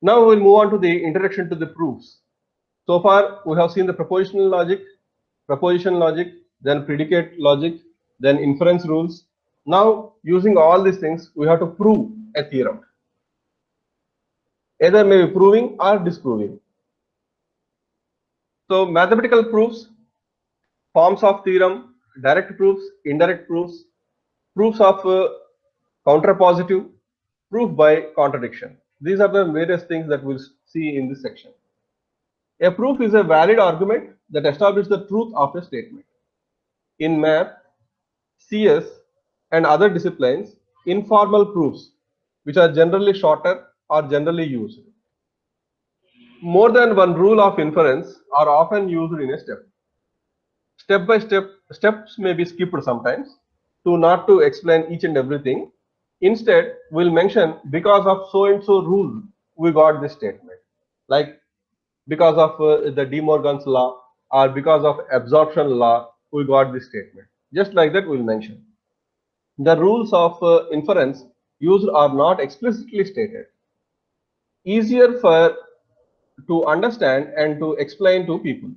Now we'll move on to the introduction to the proofs. So far, we have seen the propositional logic, proposition logic, then predicate logic, then inference rules. Now, using all these things, we have to prove a theorem. Either maybe proving or disproving. So, mathematical proofs, forms of theorem, direct proofs, indirect proofs, proofs of counterpositive, proof by contradiction. These are the various things that we'll see in this section. A proof is a valid argument that establishes the truth of a statement. In math, CS, and other disciplines, informal proofs, which are generally shorter, are generally used. More than one rule of inference are often used in a step. Step by step, steps may be skipped sometimes to not to explain each and everything. Instead, we'll mention because of so and so rule, we got this statement. Like because of the De Morgan's law or because of absorption law, we got this statement. Just like that, we'll mention. The rules of inference used are not explicitly stated. Easier for to understand and to explain to people,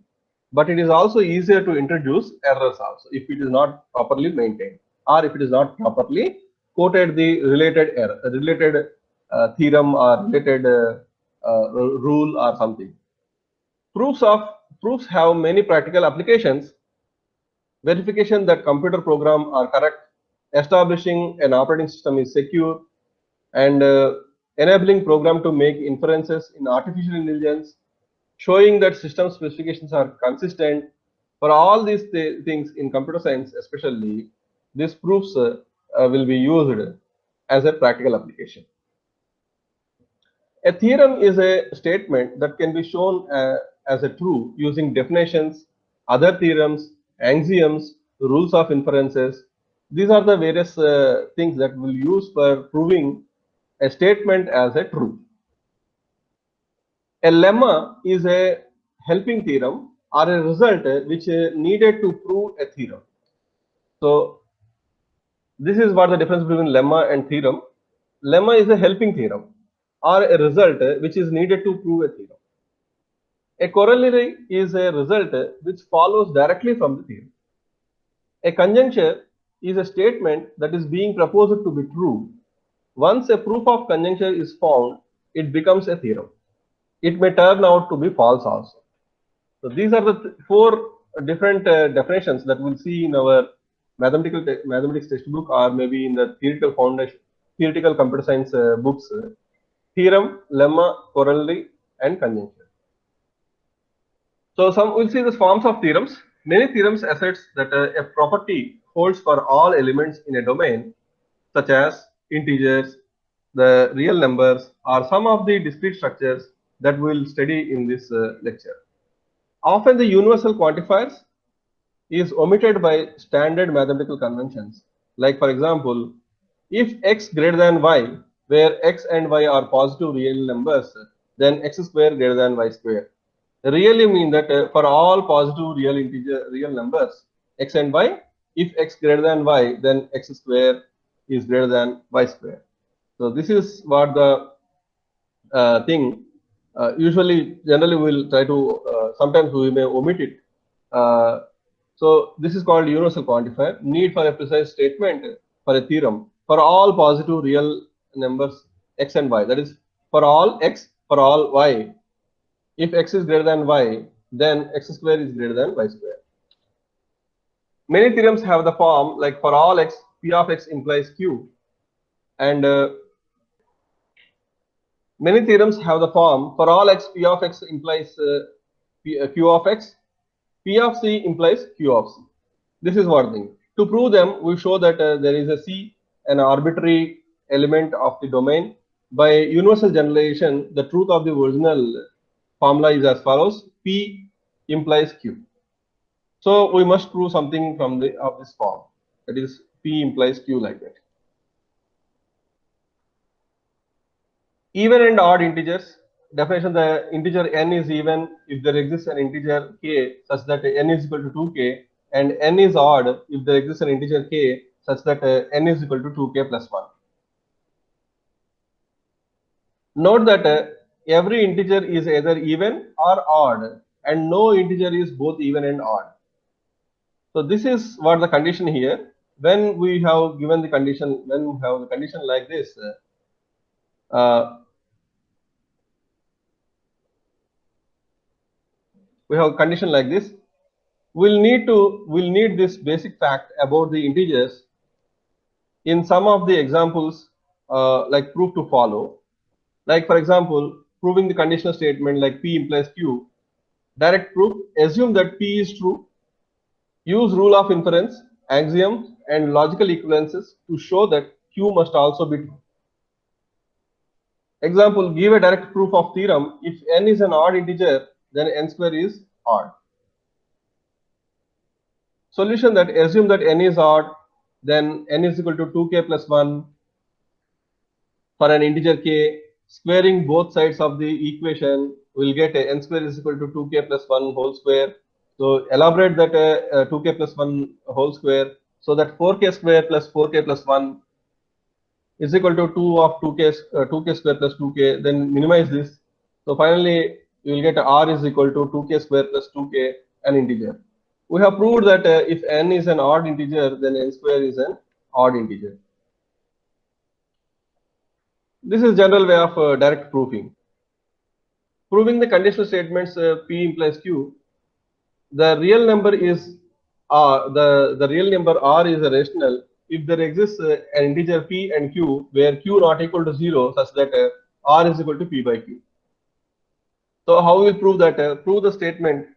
but it is also easier to introduce errors also if it is not properly maintained or if it is not properly quoted the related error, related theorem or related rule or something. Proofs of proofs have many practical applications. Verification that computer program are correct, establishing an operating system is secure, and enabling program to make inferences in artificial intelligence, showing that system specifications are consistent. For all these things in computer science, especially, these proofs will be used as a practical application. A theorem is a statement that can be shown as a true using definitions, other theorems, axioms, rules of inferences. These are the various things that we'll use for proving a statement as a true. A lemma is a helping theorem or a result which needed to prove a theorem. So this is what the difference between lemma and theorem. Lemma is a helping theorem or a result which is needed to prove a theorem. A corollary is a result which follows directly from the theorem. A conjecture is a statement that is being proposed to be true. Once a proof of conjecture is found, it becomes a theorem. It may turn out to be false also. So these are the four different definitions that we'll see in our mathematics textbook or maybe in the theoretical foundation, theoretical computer science books: theorem, lemma, corollary, and conjecture. So we'll see the forms of theorems. Many theorems asserts that a property holds for all elements in a domain, such as integers, the real numbers, or some of the discrete structures that we'll study in this lecture. Often the universal quantifiers is omitted by standard mathematical conventions. Like for example, if x greater than y, where x and y are positive real numbers, then x square greater than y square. Really mean that for all positive real numbers x and y, if x greater than y, then x square is greater than y square. So this is what the thing. Generally, we'll try to. Sometimes we may omit it. So this is called universal quantifier. Need for a precise statement for a theorem for all positive real numbers x and y. That is for all x, for all y. If x is greater than y, then x square is greater than y square. Many theorems have the form like for all x, p of x implies q, and many theorems have the form for all x, p of x implies q of x, p of c implies q of c. This is one thing. To prove them, we show that there is a c, an arbitrary element of the domain. By universal generalization, the truth of the original formula is as follows: p implies q. So we must prove something from of this form. That is, p implies q like that. Even and odd integers. Definition: the integer n is even if there exists an integer k such that n is equal to 2k, and n is odd if there exists an integer k such that n is equal to 2k plus 1. Note that every integer is either even or odd, and no integer is both even and odd. So this is what the condition here. When we have given the condition, when we have the condition like this, we have a condition like this. We'll need this basic fact about the integers in some of the examples, like proof to follow. Like for example, proving the conditional statement like P implies Q. Direct proof: assume that P is true. Use rule of inference, axioms, and logical equivalences to show that Q must also be true. Example: give a direct proof of theorem. If n is an odd integer, then n square is odd. Solution: that assume that n is odd, then n is equal to 2k plus 1 for an integer k. Squaring both sides of the equation, will get n square is equal to 2k plus 1 whole square. So elaborate that 2k plus 1 whole square, so that 4k square plus 4k plus 1 is equal to 2 of 2k square plus 2k. Then minimize this. So finally, you will get r is equal to 2k square plus 2k, an integer. We have proved that if n is an odd integer, then n square is an odd integer. This is general way of direct proofing. Proving the conditional statements P implies Q. The real number is the real number r is a rational if there exists an integer P and Q where Q not equal to 0, such that r is equal to P by Q. So how we will prove that? Prove the statement,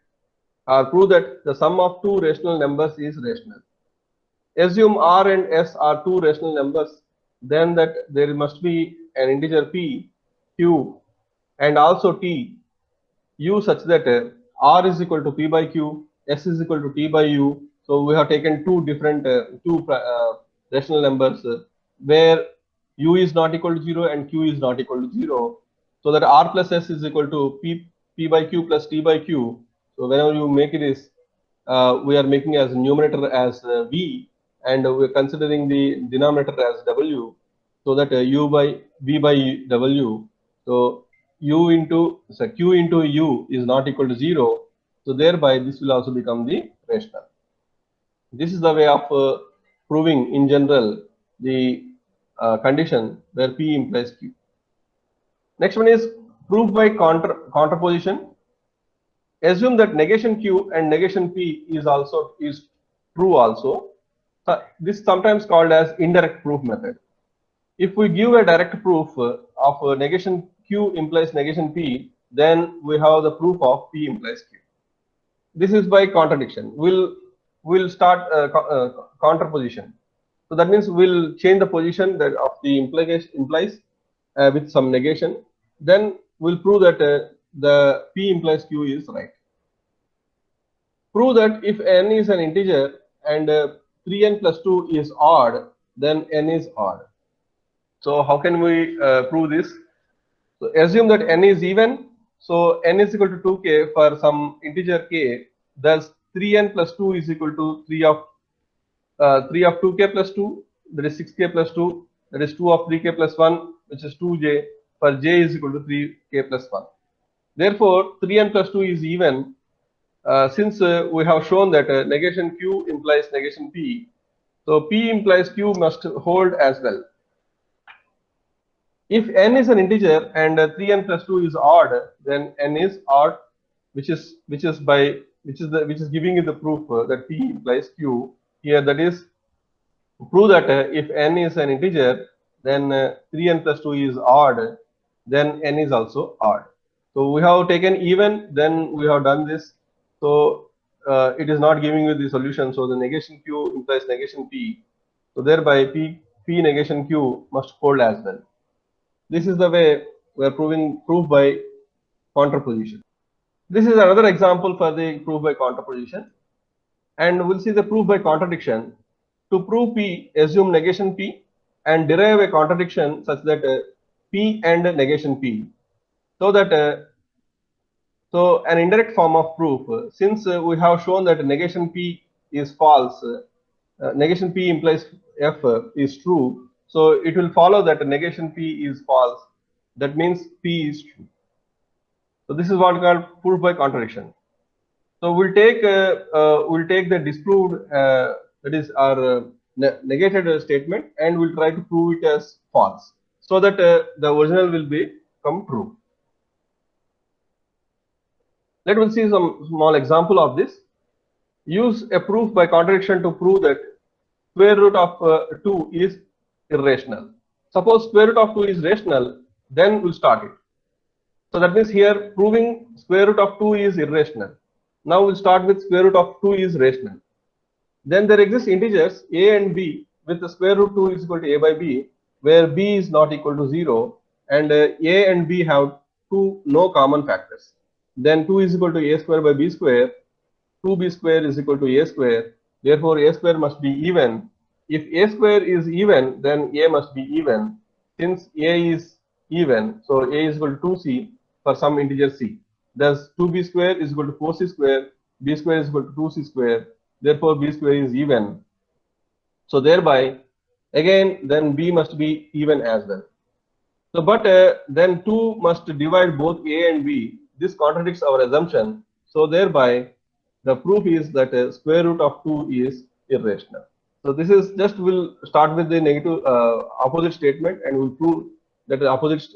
prove that the sum of two rational numbers is rational. Assume r and s are two rational numbers, then that there must be an integer P, Q, and also T, U, such that r is equal to P by Q, s is equal to T by U. So we have taken two different rational numbers where U is not equal to 0 and Q is not equal to 0, so that r plus s is equal to P by Q plus T by Q. So whenever you make it, we are making as numerator as V, and we are considering the denominator as W, so that U by V by W. So Q into U is not equal to 0. So thereby this will also become the rational. This is the way of proving in general the condition where P implies Q. Next one is proof by contraposition. Assume that negation Q and negation P is true also. This is sometimes called as indirect proof method. If we give a direct proof of negation Q implies negation P, then we have the proof of P implies Q. This is by contradiction. We'll start contraposition. So that means we'll change the position that of the implies with some negation. Then we'll prove that the P implies Q is right. Prove that if n is an integer and 3n plus 2 is odd, then n is odd. So how can we prove this? So assume that n is even. So n is equal to 2k for some integer k. Thus 3n plus 2 is equal to 3 of 2k plus 2. That is 6k plus 2. That is 2 of 3k plus 1, which is 2j. For j is equal to 3k plus 1. Therefore 3n plus 2 is even. Since we have shown that negation Q implies negation P, so P implies Q must hold as well. If n is an integer and 3n plus 2 is odd, then n is odd, which is giving you the proof that P implies Q here. That is, prove that if n is an integer, then 3n plus 2 is odd, then n is also odd. So we have taken even, then we have done this. So it is not giving you the solution. So the negation Q implies negation P. So thereby P negation Q must hold as well. This is the way we are proving proof by contraposition. This is another example for the proof by contraposition, and we'll see the proof by contradiction. To prove P, assume negation P and derive a contradiction such that P and negation P, so that so an indirect form of proof. Since we have shown that negation P is false, negation P implies F is true. So it will follow that negation P is false. That means P is true. So this is what called proof by contradiction. So we'll take the disproved that is our negated statement, and we'll try to prove it as false, so that the original will become true. Let us see some small example of this. Use a proof by contradiction to prove that square root of 2 is irrational. Suppose square root of 2 is rational, then we'll start it. So that means here proving square root of 2 is irrational. Now we'll start with square root of 2 is rational. Then there exist integers a and b with the square root 2 is equal to a by b, where b is not equal to 0, and a and b have two no common factors. Then 2 is equal to a square by b square, 2b square is equal to a square. Therefore, a square must be even. If a square is even, then a must be even. Since a is even, so a is equal to 2c for some integer c. Thus, 2b square is equal to 4c square, b square is equal to 2c square. Therefore, b square is even. So thereby, again, then b must be even as well. So, but then 2 must divide both a and b. This contradicts our assumption. So thereby, the proof is that square root of 2 is irrational. So this is just, we'll start with the negative opposite statement, and we'll prove that the opposite,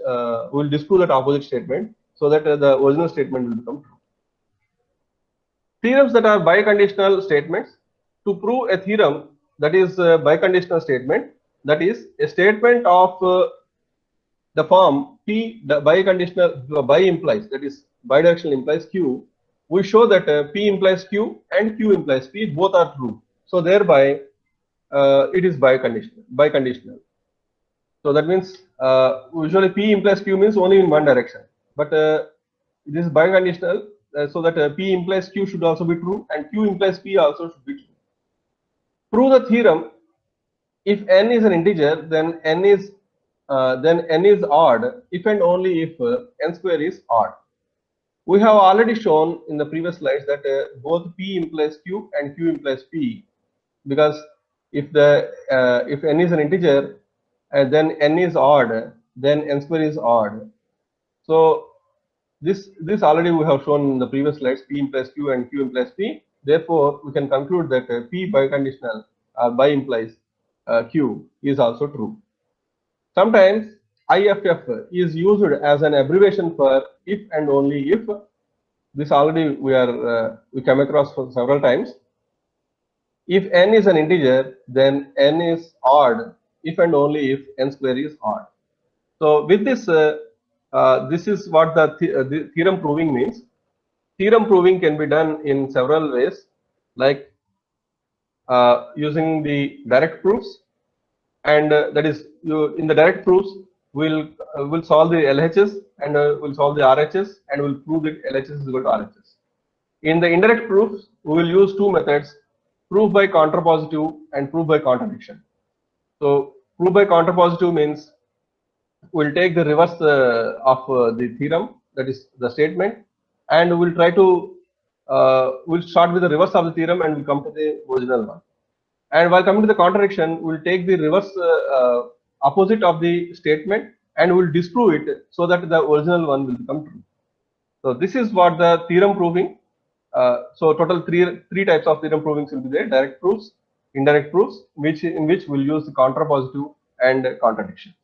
we'll disprove that opposite statement, so that the original statement will become true. Theorems that are biconditional statements. To prove a theorem that is a biconditional statement, that is a statement of the form P, the biconditional, bi implies, that is bidirectional implies Q, we show that P implies Q and Q implies P, both are true. So thereby it is biconditional. So that means usually P implies Q means only in one direction, but this is biconditional, so that P implies Q should also be true, and Q implies P also should be true. Prove the theorem: if n is an integer, then n is odd if and only if n square is odd. We have already shown in the previous slides that both P implies Q and Q implies P, because if n is an integer and then n is odd, then n square is odd. So this already we have shown in the previous slides. P implies Q and Q implies P. Therefore, we can conclude that P biconditional bi implies Q is also true. Sometimes IFF is used as an abbreviation for if and only if. This already we come across for several times. If n is an integer, then n is odd if and only if n square is odd. So with this, this is what the theorem proving means. Theorem proving can be done in several ways, like using the direct proofs, and that is, in the direct proofs we'll solve the LHS, and we'll solve the RHS, and we'll prove that LHS is equal to RHS. In the indirect proofs, we will use two methods: proof by contrapositive and proof by contradiction. So proof by contrapositive means we'll take the reverse of the theorem, that is the statement, and we'll try to we'll start with the reverse of the theorem and we'll come to the original one. And while coming to the contradiction, we'll take the reverse opposite of the statement and we'll disprove it, so that the original one will become true. So this is what the theorem proving. So total three types of theorem provings will be there: direct proofs, indirect proofs, in which we'll use the contrapositive and contradiction.